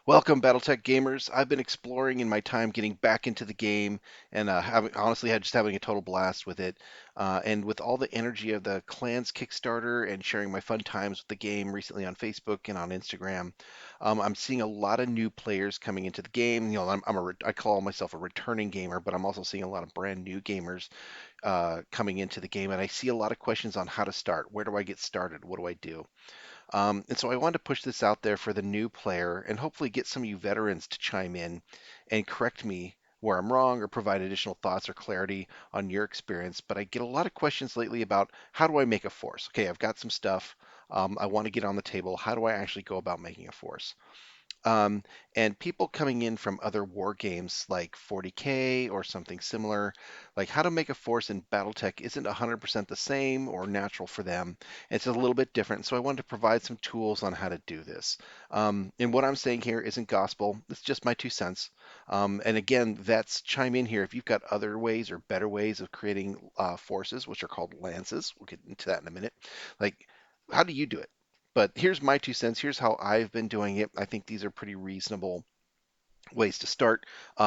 Welcome, Battletech gamers. I've been exploring in my time getting back into the game and honestly had just having a total blast with it. And with all the energy of the Clans Kickstarter and sharing my fun times with the game recently on Facebook and on Instagram, I'm seeing a lot of new players coming into the game. I call myself a returning gamer, but I'm also seeing a lot of brand new gamers coming into the game, and I see a lot of questions on how to start. Where do I get started? What do I do? And so I wanted to push this out there for the new player and hopefully get some of you veterans to chime in and correct me where I'm wrong or provide additional thoughts or clarity on your experience. But I get a lot of questions lately about how do I make a force? Okay, I've got some stuff. I want to get on the table. How do I actually go about making a force? Um, and people coming in from other war games like 40K or something similar, like how to make a force in Battletech isn't 100% the same or natural for them. It's a little bit different. So I wanted to provide some tools on how to do this. And what I'm saying here isn't gospel. It's just my 2 cents. And again, vets, chime in here if you've got other ways or better ways of creating forces, which are called lances. We'll get into that in a minute. Like, how do you do it? But here's my 2 cents. Here's how I've been doing it. I think these are pretty reasonable ways to start.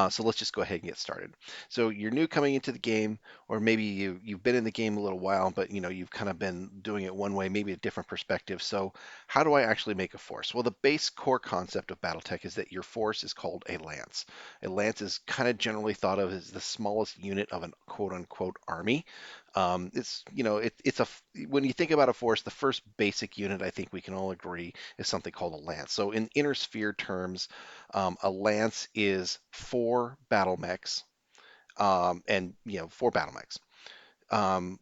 So let's just go ahead and get started. So you're new coming into the game, or maybe you've been in the game a little while, but you've kind of been doing it one way, maybe a different perspective. So how do I actually make a force? Well, the base core concept of BattleTech is that your force is called a lance. A lance is kind of generally thought of as the smallest unit of an quote unquote army. It's you know it, it's a when you think about a force, the first basic unit I think we can all agree is something called a lance. So in inner sphere terms, a lance is four battle mechs, and four battle mechs.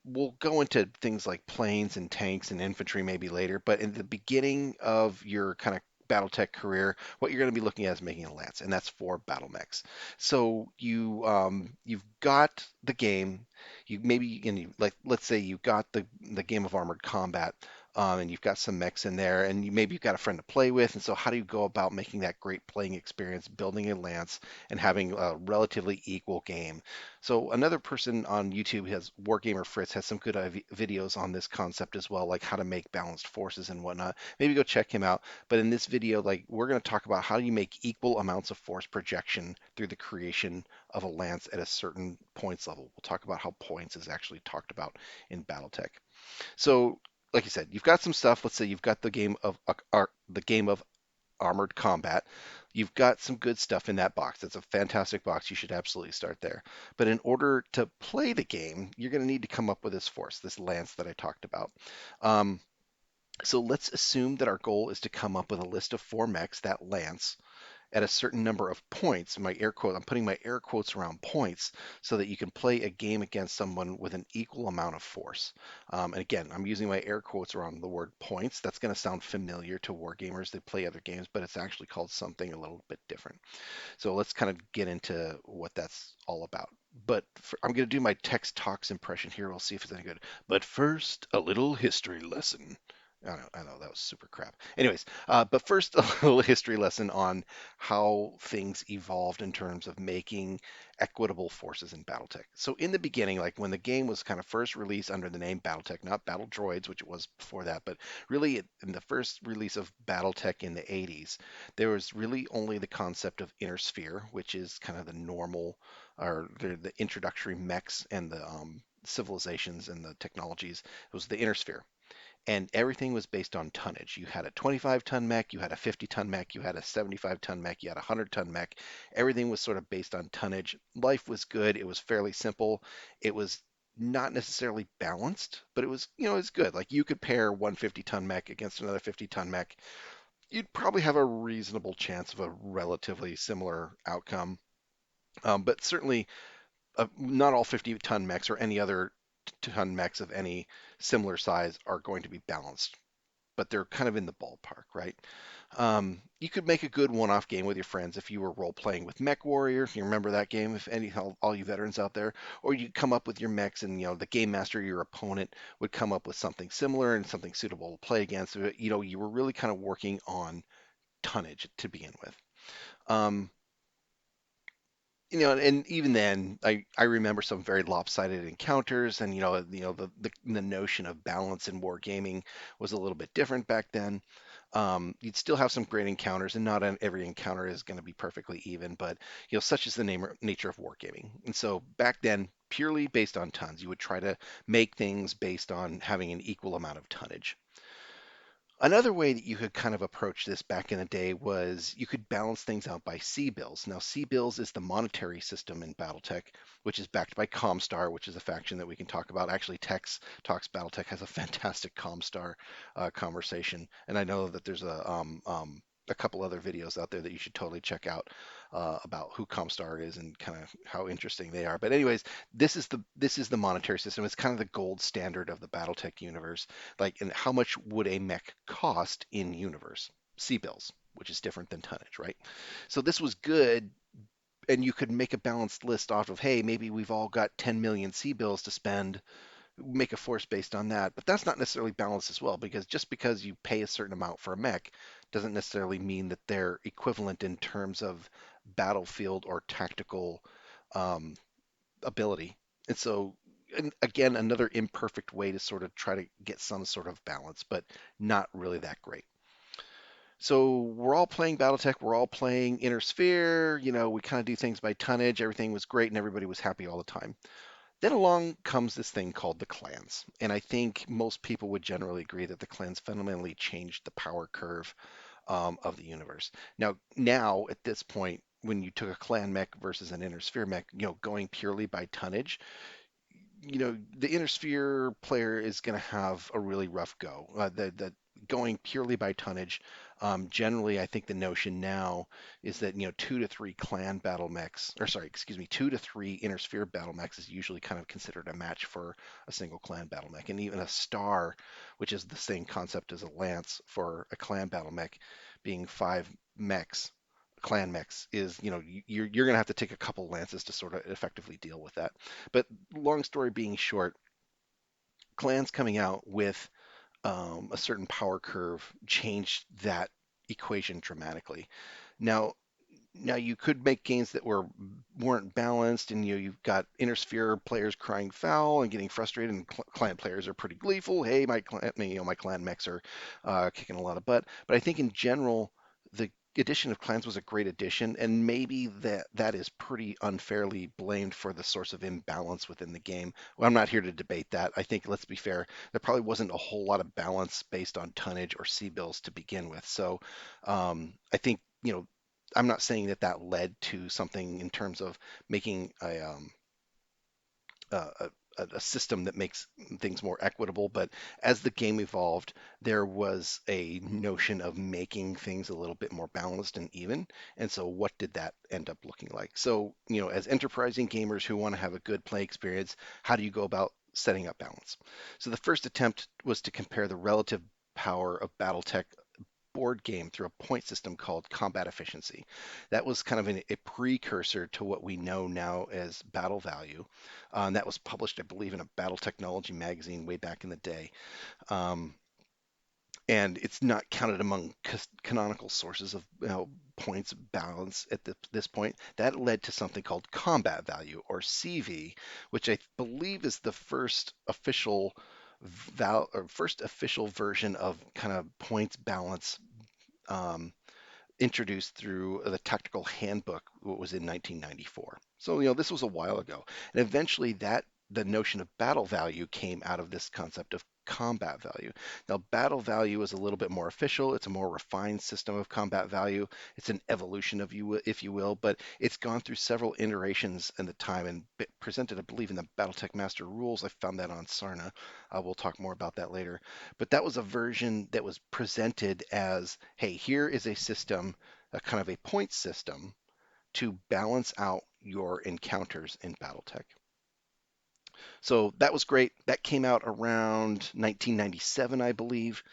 We'll go into things like planes and tanks and infantry maybe later, but in the beginning of your kind of BattleTech career, what you're going to be looking at is making a lance, and that's four battle mechs. So you've got the game, you maybe and you, like let's say you got the game of Armored Combat, and you've got some mechs in there, and maybe you've got a friend to play with, and so how do you go about making that great playing experience, building a lance, and having a relatively equal game? So another person on YouTube has Wargamer Fritz has some good videos on this concept as well, like how to make balanced forces and whatnot. Maybe go check him out. But in this video, like we're going to talk about how you make equal amounts of force projection through the creation of a lance at a certain points level. We'll talk about how points is actually talked about in BattleTech. So, like you said, you've got some stuff. Let's say you've got the game of Armored Combat. You've got some good stuff in that box. It's a fantastic box. You should absolutely start there. But in order to play the game, you're going to need to come up with this force, this lance that I talked about. Um, so let's assume that our goal is to come up with a list of four mechs, that lance, at a certain number of points. I'm putting my air quotes around points so that you can play a game against someone with an equal amount of force. And again, I'm using my air quotes around the word points. That's going to sound familiar to war gamers that play other games, but it's actually called something a little bit different. So let's kind of get into what that's all about. I'm going to do my text talks impression here. We'll see if it's any good. But first, a little history lesson. I know that was super crap. Anyways, but first, a little history lesson on how things evolved in terms of making equitable forces in BattleTech. So in the beginning, like when the game was kind of first released under the name BattleTech, not Battle Droids, which it was before that, but really in the first release of BattleTech in the 80s, there was really only the concept of inner sphere, which is kind of the normal or the introductory mechs and the civilizations and the technologies. It was the inner sphere, and everything was based on tonnage. You had a 25-ton mech, you had a 50-ton mech, you had a 75-ton mech, you had a 100-ton mech. Everything was sort of based on tonnage. Life was good. It was fairly simple. It was not necessarily balanced, but it was good. Like you could pair one 50-ton mech against another 50-ton mech. You'd probably have a reasonable chance of a relatively similar outcome. But certainly, not all 50-ton mechs or any other ton mechs of any similar size are going to be balanced, but they're kind of in the ballpark, right? You could make a good one-off game with your friends if you were role-playing with Mech Warrior. You remember that game? If any, all you veterans out there, or you come up with your mechs, and the game master, your opponent, would come up with something similar and something suitable to play against. So, you were really kind of working on tonnage to begin with. Um, and even then, I remember some very lopsided encounters, and the notion of balance in wargaming was a little bit different back then. You'd still have some great encounters, and not every encounter is going to be perfectly even, but such is the nature of wargaming. And so back then, purely based on tons, you would try to make things based on having an equal amount of tonnage. Another way that you could kind of approach this back in the day was you could balance things out by C bills. Now, C bills is the monetary system in Battletech, which is backed by Comstar, which is a faction that we can talk about. Actually, Tex Talks Battletech has a fantastic Comstar conversation, and I know that there's a couple other videos out there that you should totally check out about who Comstar is and kind of how interesting they are. But anyways, this is the monetary system. It's kind of the gold standard of the BattleTech universe. Like, and how much would a mech cost in universe? C bills, which is different than tonnage, right? So this was good, and you could make a balanced list off of, hey, maybe we've all got 10 million C bills to spend, make a force based on that. But that's not necessarily balanced as well, because just because you pay a certain amount for a mech doesn't necessarily mean that they're equivalent in terms of battlefield or tactical um, ability. And so, and again, another imperfect way to sort of try to get some sort of balance, but not really that great. So we're all playing Battletech, we're all playing Inner Sphere, we kind of do things by tonnage, everything was great and everybody was happy all the time. Then along comes this thing called the clans. And I think most people would generally agree that the clans fundamentally changed the power curve of the universe. Now at this point, when you took a clan mech versus an inner sphere mech, going purely by tonnage, the inner sphere player is going to have a really rough go. The going purely by tonnage, generally, I think the notion now is that 2 to 3 clan battle mechs, or sorry, excuse me, 2 to 3 inner sphere battle mechs is usually kind of considered a match for a single clan battle mech, and even a star, which is the same concept as a lance for a clan battle mech, being 5 mechs. Clan mechs is, you're going to have to take a couple lances to sort of effectively deal with that. But long story being short, clans coming out with a certain power curve changed that equation dramatically. Now, now you could make games that weren't balanced, and you've got inner sphere players crying foul and getting frustrated, and clan players are pretty gleeful. Hey, my clan mechs are kicking a lot of butt. But I think in general, the addition of clans was a great addition, and maybe that is pretty unfairly blamed for the source of imbalance within the game. Well, I'm not here to debate that. I think, let's be fair, there probably wasn't a whole lot of balance based on tonnage or C bills to begin with. So I think, I'm not saying that that led to something in terms of making a, a system that makes things more equitable, but as the game evolved, there was a notion of making things a little bit more balanced and even. And so, what did that end up looking like? So, as enterprising gamers who want to have a good play experience, how do you go about setting up balance? So, the first attempt was to compare the relative power of BattleTech board game through a point system called combat efficiency. That was kind of a precursor to what we know now as battle value. That was published, I believe, in a battle technology magazine way back in the day. Um, and it's not counted among canonical sources of points balance at this point. That led to something called combat value, or CV, which I believe is the first official first official version of kind of points balance um, introduced through the Tactical Handbook, what was in 1994. So, this was a while ago. And eventually the notion of battle value came out of this concept of combat value. Now, battle value is a little bit more official. It's a more refined system of combat value. It's an evolution of you, if you will, but it's gone through several iterations in the time and presented, I believe, in the BattleTech Master Rules. I found that on Sarna. We'll talk more about that later. But that was a version that was presented as, hey, here is a system, a kind of a point system to balance out your encounters in Battletech. So that was great. That came out around 1997, I believe.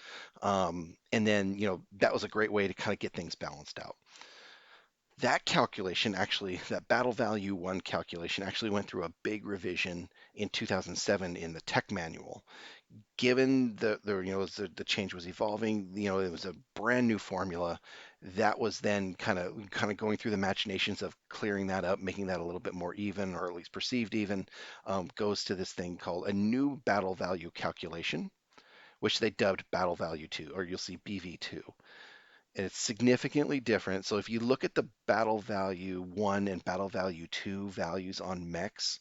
And then, that was a great way to kind of get things balanced out. That calculation actually, that battle value one calculation actually went through a big revision in 2007 in the tech manual. Given as the change was evolving, it was a brand new formula that was then kind of going through the machinations of clearing that up, making that a little bit more even, or at least perceived even, goes to this thing called a new battle value calculation, which they dubbed Battle Value 2, or you'll see BV2. And it's significantly different. So if you look at the Battle Value 1 and Battle Value 2 values on mechs,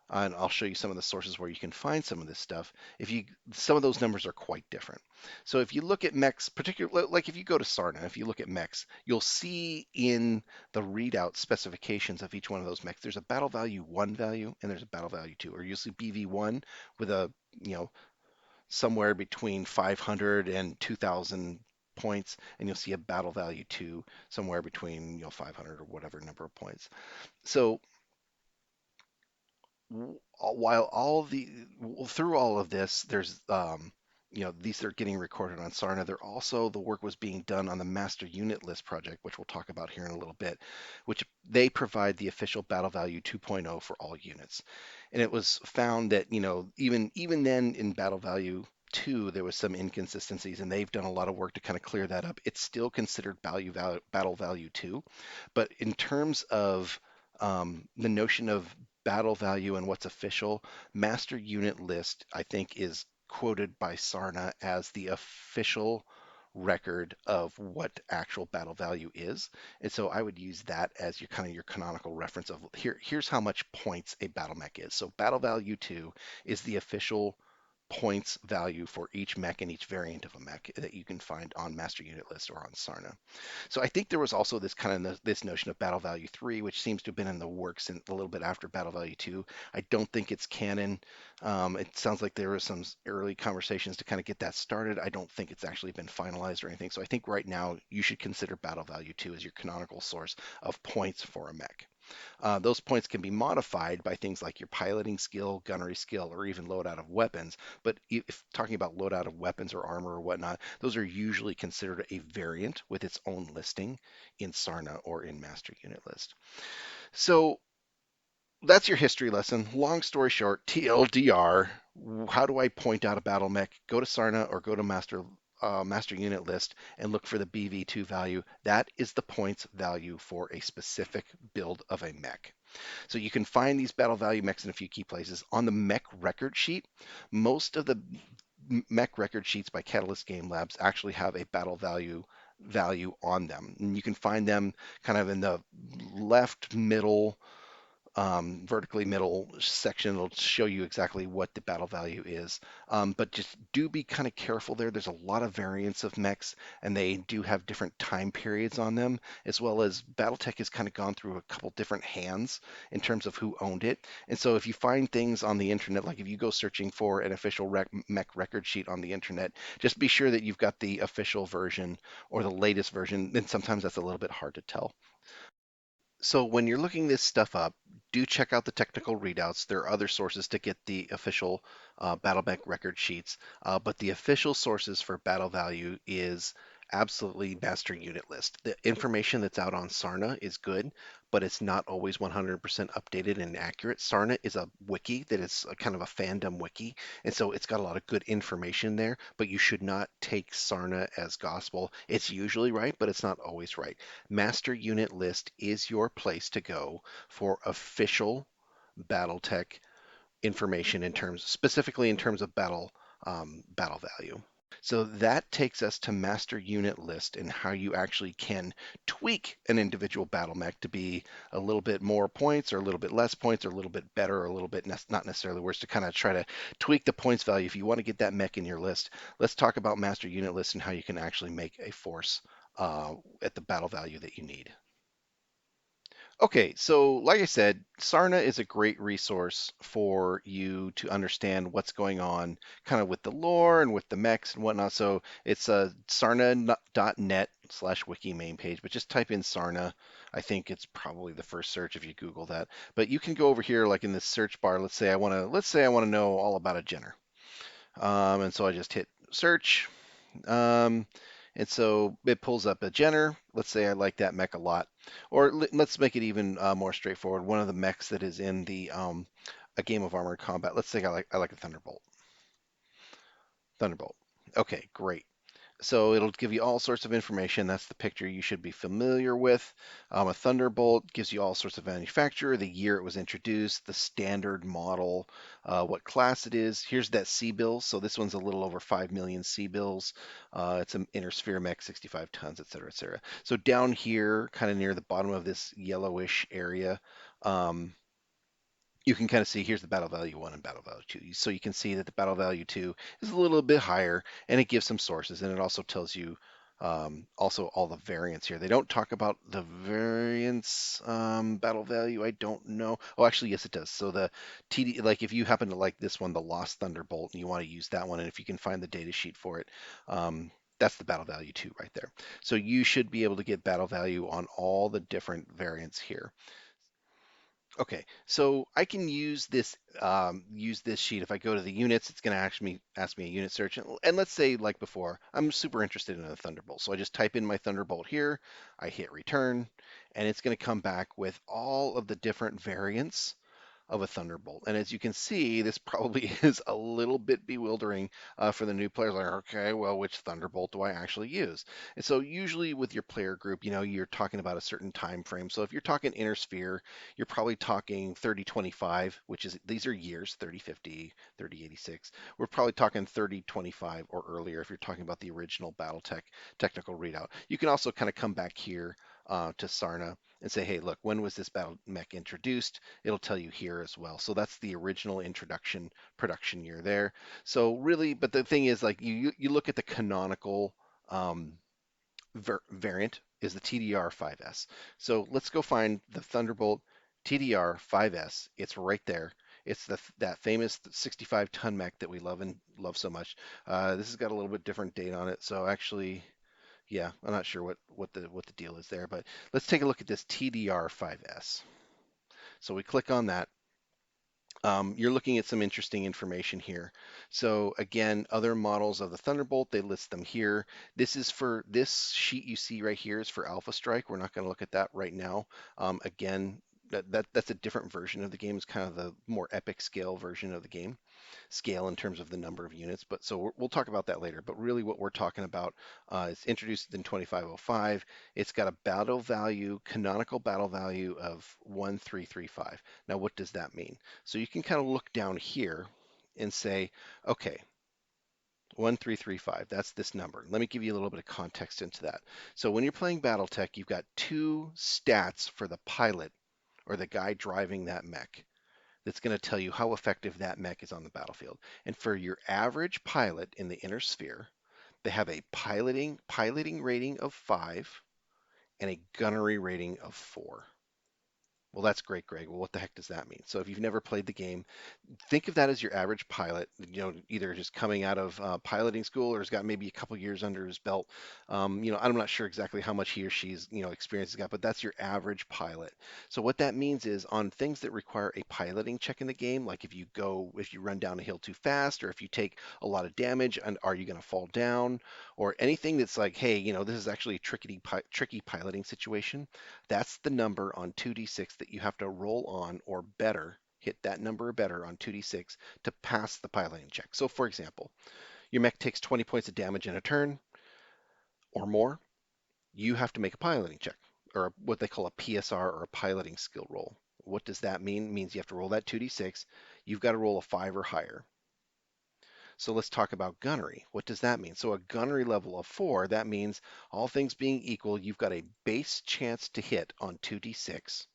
and I'll show you some of the sources where you can find some of this stuff. If you Some of those numbers are quite different. So if you look at mechs, particularly like if you go to Sarna, if you look at mechs, you'll see in the readout specifications of each one of those mechs, there's a battle value 1 value and there's a battle value 2, or you'll see BV1 with a, you know, somewhere between 500 and 2,000 points, and you'll see a battle value 2 somewhere between, 500 or whatever number of points. So while all the through all of this, there's these are getting recorded on Sarna. There also the work was being done on the master unit list project, which we'll talk about here in a little bit, which they provide the official battle value 2.0 for all units. And it was found that even then in battle value 2 there was some inconsistencies, and they've done a lot of work to kind of clear that up. It's still considered battle value 2, but in terms of the notion of battle value and what's official, master unit list, I think, is quoted by Sarna as the official record of what actual battle value is. And so I would use that as your kind of your canonical reference of here's how much points a battle mech is. So battle value 2 is the official points value for each mech and each variant of a mech that you can find on master unit list or on Sarna. So I think there was also this kind of this notion of battle value 3, which seems to have been in the works a little bit after battle value 2. I don't think it's canon. It sounds like there was some early conversations to kind of get that started. I don't think it's actually been finalized or anything. So I think right now you should consider battle value 2 as your canonical source of points for a mech. Those points can be modified by things like your piloting skill, gunnery skill, or even loadout of weapons. But if talking about loadout of weapons or armor or whatnot, those are usually considered a variant with its own listing in Sarna or in Master Unit List. So that's your history lesson. Long story short, TLDR. How do I point out a battle mech? Go to Sarna or go to Master Unit List and look for the BV2 value. That is the points value for a specific build of a mech. So you can find these battle value mechs in a few key places. On the mech record sheet, most of the mech record sheets by Catalyst Game Labs actually have a battle value on them. And you can find them kind of in the left middle vertically middle section. It'll show you exactly what the battle value is. But just do be kind of careful there. There's a lot of variants of mechs, and they do have different time periods on them, as well as Battletech has kind of gone through a couple different hands in terms of who owned it. And so if you find things on the internet, like if you go searching for an official mech record sheet on the internet, just be sure that you've got the official version or the latest version. And sometimes that's a little bit hard to tell. So when you're looking this stuff up, do check out the technical readouts. There are other sources to get the official BattleMech record sheets, but the official sources for battle value is absolutely master unit list. The information that's out on Sarna is good, but it's not always 100% updated and accurate. Sarna is a wiki that is a kind of a fandom wiki, and so it's got a lot of good information there, but you should not take Sarna as gospel. It's usually right, but it's not always right. Master unit list is your place to go for official BattleTech information specifically in terms of battle value. So that takes us to master unit list and how you actually can tweak an individual battle mech to be a little bit more points or a little bit less points or a little bit better or a little bit not necessarily worse, to kind of try to tweak the points value. If you want to get that mech in your list, let's talk about master unit list and how you can actually make a force at the battle value that you need. Okay, so like I said, Sarna is a great resource for you to understand what's going on kind of with the lore and with the mechs and whatnot. So it's sarna.net/wiki main page, but just type in Sarna. I think it's probably the first search if you Google that. But you can go over here, like in the search bar. Let's say I want to know all about a Jenner. And so I just hit search. Um, and so it pulls up a Jenner. Let's say I like that mech a lot. Or let's make it even more straightforward. One of the mechs that is in the a game of armored combat. Let's say I like a Thunderbolt. Thunderbolt. Okay, great. So it'll give you all sorts of information. That's the picture you should be familiar with. A Thunderbolt gives you all sorts of manufacturer, the year it was introduced, the standard model, what class it is. Here's that C bill. So this one's a little over 5 million C bills. It's an inner sphere mech, 65 tons, et cetera, et cetera. So down here, kind of near the bottom of this yellowish area, um, you can kind of see here's the battle value 1 and battle value 2. So you can see that the battle value 2 is a little bit higher, and it gives some sources, and it also tells you also all the variants here. They don't talk about the variants battle value. I don't know. Oh, actually, yes, it does. So the TD, like if you happen to like this one, the Lost Thunderbolt, and you want to use that one, and if you can find the data sheet for it, that's the battle value 2 right there. So you should be able to get battle value on all the different variants here. Okay, so I can use this sheet. If I go to the units, it's going to ask me a unit search, and let's say like before, I'm super interested in a Thunderbolt. So I just type in my Thunderbolt here, I hit return, and it's going to come back with all of the different variants of a Thunderbolt. And as you can see, this probably is a little bit bewildering for the new players. Like, okay, well, which Thunderbolt do I actually use? And so usually with your player group, you know, you're talking about a certain time frame. So if you're talking inner sphere, you're probably talking 3025, which is these are years, 3050, 3086. We're probably talking 3025 or earlier if you're talking about the original Battletech technical readout. You can also kind of come back here to Sarna and say, hey, look, when was this battle mech introduced? It'll tell you here as well. So that's the original introduction production year there. So really, but the thing is, like you look at the canonical um, variant is the TDR5S. So let's go find the Thunderbolt TDR5S. It's right there. It's that famous 65-ton mech that we love and love so much. This has got a little bit different date on it. So actually, yeah, I'm not sure what the deal is there, but let's take a look at this TDR5S. So we click on that. You're looking at some interesting information here. So again, other models of the Thunderbolt, they list them here. This is for this sheet you see right here is for Alpha Strike. We're not going to look at that right now. Again, that's a different version of the game. It's kind of the more epic scale version of the game, scale in terms of the number of units. But so we'll talk about that later. But really, what we're talking about is introduced in 2505. It's got a battle value, canonical battle value of 1335. Now, what does that mean? So you can kind of look down here and say, okay, 1335, that's this number. Let me give you a little bit of context into that. So when you're playing Battletech, you've got two stats for the pilot or the guy driving that mech that's going to tell you how effective that mech is on the battlefield. And for your average pilot in the inner sphere, they have a piloting rating of 5 and a gunnery rating of 4. Well, that's great, Greg. Well, what the heck does that mean? So if you've never played the game, think of that as your average pilot, you know, either just coming out of piloting school or has got maybe a couple years under his belt. You know, I'm not sure exactly how much he or she's, you know, experience has got, but that's your average pilot. So what that means is on things that require a piloting check in the game, like if you run down a hill too fast, or if you take a lot of damage, and are you going to fall down, or anything that's like, hey, you know, this is actually a tricky piloting situation. That's the number on 2d6 that you have to roll on or better hit that number or better on 2d6 to pass the piloting check. So for example, your mech takes 20 points of damage in a turn or more, you have to make a piloting check or what they call a PSR or a piloting skill roll. What does that mean? It means you have to roll that 2d6. You've got to roll a 5 or higher. So let's talk about gunnery. What does that mean? So a gunnery level of 4, that means all things being equal, you've got a base chance to hit on 2d6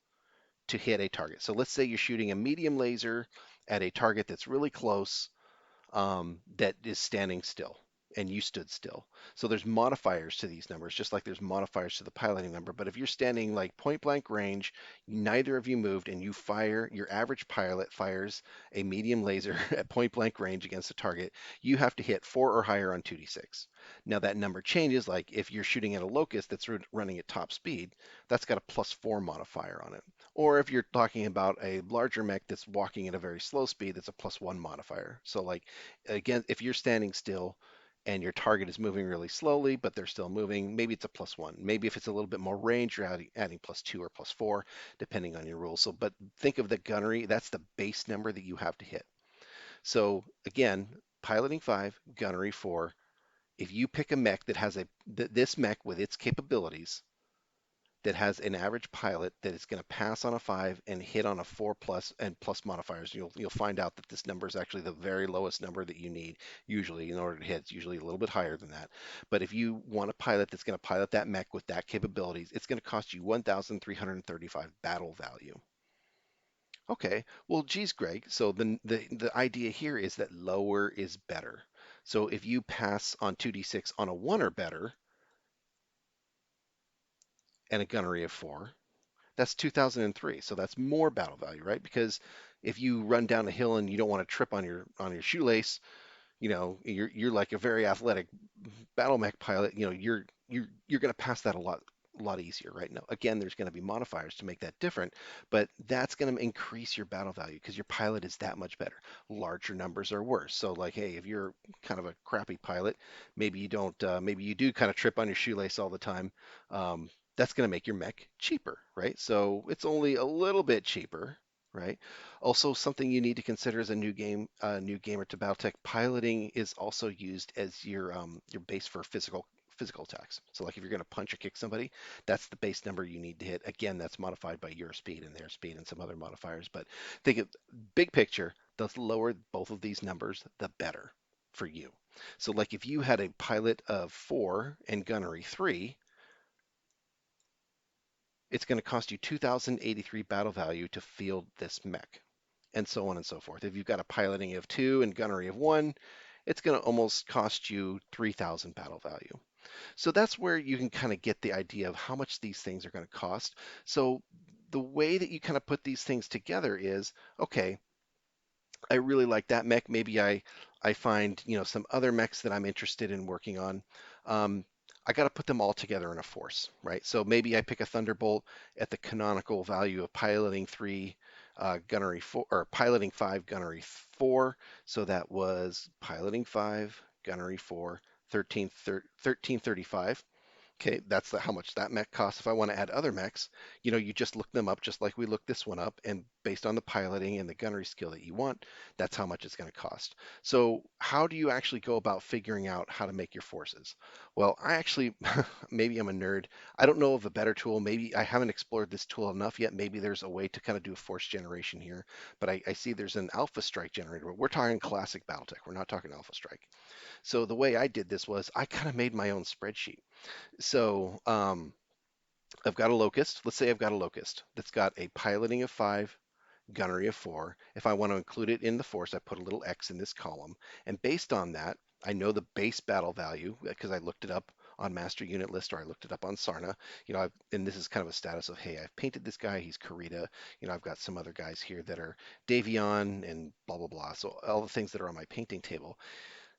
to hit a target. So let's say you're shooting a medium laser at a target that's really close, that is standing still and you stood still. So there's modifiers to these numbers, just like there's modifiers to the piloting number. But if you're standing like point blank range, neither of you moved, and you fire, your average pilot fires a medium laser at point blank range against a target, you have to hit 4 or higher on 2d6. Now that number changes, like if you're shooting at a locust that's running at top speed, that's got a +4 modifier on it. Or if you're talking about a larger mech that's walking at a very slow speed, that's a +1 modifier. So like again, if you're standing still and your target is moving really slowly, but they're still moving, maybe it's a +1. Maybe if it's a little bit more range, you're adding +2 or +4, depending on your rules. So, but think of the gunnery, that's the base number that you have to hit. So again, piloting 5, gunnery 4, If you pick a mech that has this mech with its capabilities that has an average pilot that is going to pass on a 5 and hit on a 4 plus and plus modifiers, you'll find out that this number is actually the very lowest number that you need usually in order to hit. It's usually a little bit higher than that. But if you want a pilot that's going to pilot that mech with that capabilities, it's going to cost you 1,335 battle value. Okay, well, geez, Greg. So the idea here is that lower is better. So if you pass on 2d6 on a 1 or better and a gunnery of 4, that's 2003. So that's more battle value, right? Because if you run down a hill and you don't want to trip on your shoelace, you're like a very athletic battle mech pilot. You're going to pass that a lot easier, right? Now, again, there's going to be modifiers to make that different, but that's going to increase your battle value because your pilot is that much better. Larger numbers are worse. So, like, hey, if you're kind of a crappy pilot, maybe you don't, maybe you do kind of trip on your shoelace all the time. That's going to make your mech cheaper, right? So it's only a little bit cheaper, right? Also, something you need to consider as a new gamer to Battletech, piloting is also used as your base for physical attacks. So like if you're going to punch or kick somebody, that's the base number you need to hit. Again, that's modified by your speed and their speed and some other modifiers. But think of big picture, the lower both of these numbers, the better for you. So like if you had a pilot of 4 and gunnery 3, it's going to cost you 2,083 battle value to field this mech, and so on and so forth. If you've got a piloting of 2 and gunnery of 1, it's going to almost cost you 3,000 battle value. So that's where you can kind of get the idea of how much these things are going to cost. So the way that you kind of put these things together is, okay, I really like that mech. Maybe I find some other mechs that I'm interested in working on. Um, I got to put them all together in a force, right? So maybe I pick a Thunderbolt at the canonical value of piloting 3, gunnery 4, or piloting 5, gunnery 4. So that was piloting 5, gunnery 4, 1335. Okay, that's how much that mech costs. If I want to add other mechs, you just look them up just like we looked this one up, and based on the piloting and the gunnery skill that you want, that's how much it's going to cost. So how do you actually go about figuring out how to make your forces? Well, I actually, maybe I'm a nerd. I don't know of a better tool. Maybe I haven't explored this tool enough yet. Maybe there's a way to kind of do a force generation here, but I see there's an Alpha Strike generator. We're talking classic Battletech. We're not talking Alpha Strike. So the way I did this was I kind of made my own spreadsheet. So I've got a locust. Let's say I've got a locust that's got a piloting of 5, gunnery of 4. If I want to include it in the force, I put a little X in this column. And based on that, I know the base battle value because I looked it up on Master Unit List or I looked it up on Sarna. And this is kind of a status of, hey, I've painted this guy. He's Karita. I've got some other guys here that are Davion and blah, blah, blah. So all the things that are on my painting table.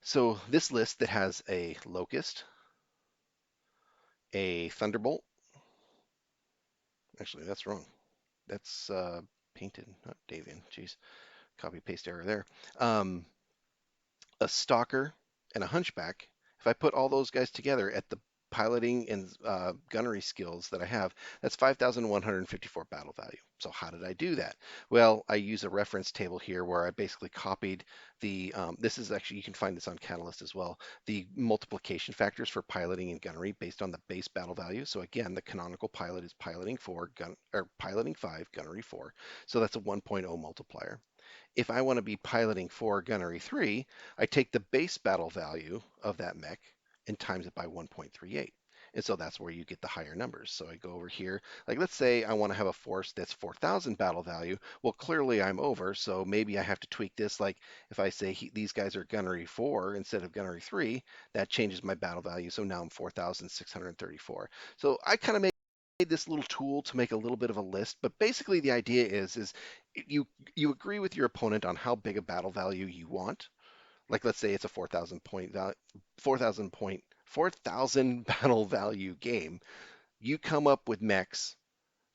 So this list that has a locust, a thunderbolt. Actually, that's wrong. That's painted, not Davian. Jeez, copy paste error there. Um, a stalker and a hunchback. If I put all those guys together at the piloting and gunnery skills that I have, that's 5,154 battle value. So how did I do that? Well, I use a reference table here where I basically copied this is actually, you can find this on Catalyst as well, the multiplication factors for piloting and gunnery based on the base battle value. So again, the canonical pilot is piloting 4, or piloting 5, gunnery 4. So that's a 1.0 multiplier. If I want to be piloting 4, gunnery 3, I take the base battle value of that mech and times it by 1.38. And so that's where you get the higher numbers. So I go over here, like let's say I want to have a force that's 4,000 battle value. Well, clearly I'm over, so maybe I have to tweak this. Like if I say these guys are gunnery 4 instead of gunnery 3, that changes my battle value. So now I'm 4,634. So I kind of made this little tool to make a little bit of a list, but basically the idea is you agree with your opponent on how big a battle value you want. Like let's say it's a 4,000 point value, 4,000 battle value game. You come up with mechs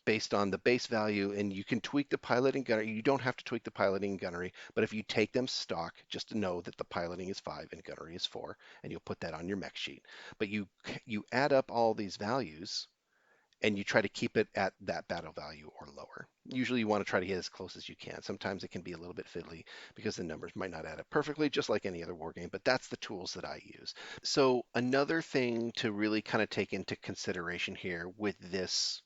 based on the base value, and you can tweak the piloting gunnery. You don't have to tweak the piloting gunnery, but if you take them stock, just to know that the piloting is 5 and gunnery is 4, and you'll put that on your mech sheet. But you add up all these values and you try to keep it at that battle value or lower. Usually you want to try to get as close as you can. Sometimes it can be a little bit fiddly because the numbers might not add up perfectly, just like any other war game, but that's the tools that I use. So another thing to really kind of take into consideration here with this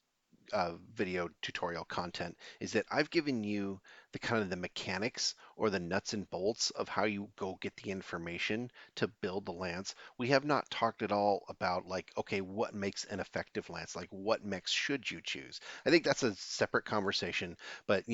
video tutorial content is that I've given you the kind of the mechanics or the nuts and bolts of how you go get the information to build the lance. We have not talked at all about like, okay, what makes an effective lance? Like what mechs should you choose? I think that's a separate conversation, but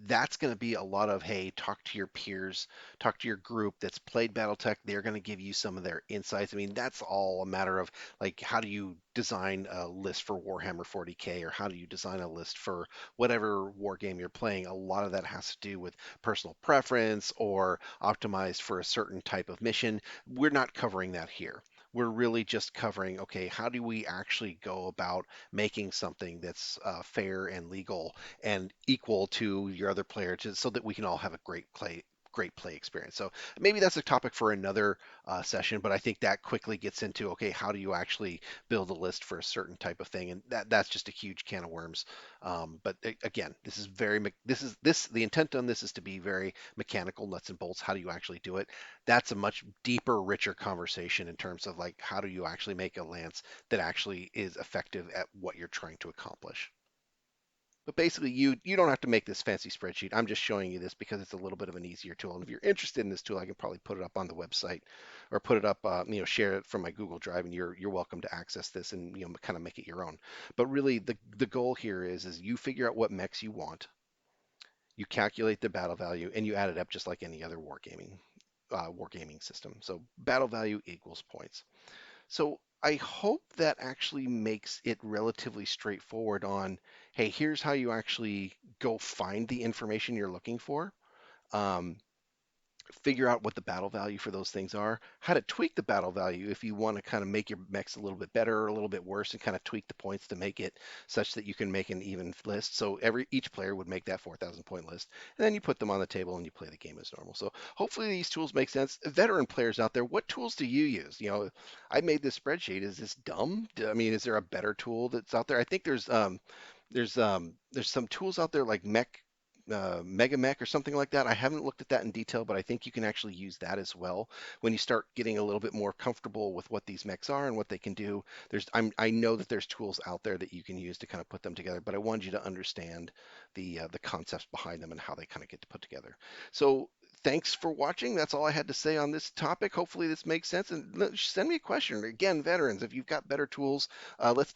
that's going to be a lot of, hey, talk to your peers, talk to your group that's played Battletech. They're going to give you some of their insights. I mean, that's all a matter of like how do you design a list for Warhammer 40K or how do you design a list for whatever war game you're playing. A lot of that has to do with personal preference or optimized for a certain type of mission. We're not covering that here. We're really just covering, okay, how do we actually go about making something that's fair and legal and equal to your other players so that we can all have a great play experience. So maybe that's a topic for another session, but I think that quickly gets into, okay, how do you actually build a list for a certain type of thing, and that's just a huge can of worms. But again, this is the intent on this is to be very mechanical, nuts and bolts. How do you actually do it? That's a much deeper, richer conversation in terms of like how do you actually make a lance that actually is effective at what you're trying to accomplish. But basically, you don't have to make this fancy spreadsheet. I'm just showing you this because it's a little bit of an easier tool. And if you're interested in this tool, I can probably put it up on the website or put it up, share it from my Google Drive, and you're welcome to access this and kind of make it your own. But really, the goal here is you figure out what mechs you want, you calculate the battle value, and you add it up just like any other wargaming system. So battle value equals points. So I hope that actually makes it relatively straightforward on, hey, here's how you actually go find the information you're looking for. Um, Figure out what the battle value for those things are, how to tweak the battle value if you want to kind of make your mechs a little bit better or a little bit worse and kind of tweak the points to make it such that you can make an even list. So each player would make that 4,000 point list, and then you put them on the table and you play the game as normal. So hopefully these tools make sense. Veteran players out there, what tools do you use? I made this spreadsheet. Is this dumb? I mean, is there a better tool that's out there? I think there's some tools out there like Mega Mech or something like that. I haven't looked at that in detail, but I think you can actually use that as well when you start getting a little bit more comfortable with what these mechs are and what they can do. I know that there's tools out there that you can use to kind of put them together, but I wanted you to understand the concepts behind them and how they kind of get to put together. So thanks for watching. That's all I had to say on this topic. Hopefully this makes sense. And send me a question. Again, veterans, if you've got better tools, let's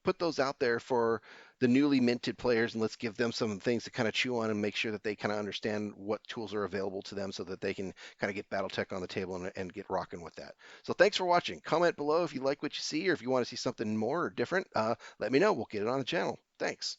put those out there for the newly minted players, and let's give them some things to kind of chew on and make sure that they kind of understand what tools are available to them so that they can kind of get Battletech on the table and get rocking with that. So thanks for watching. Comment below if you like what you see or if you want to see something more or different. Let me know. We'll get it on the channel. Thanks.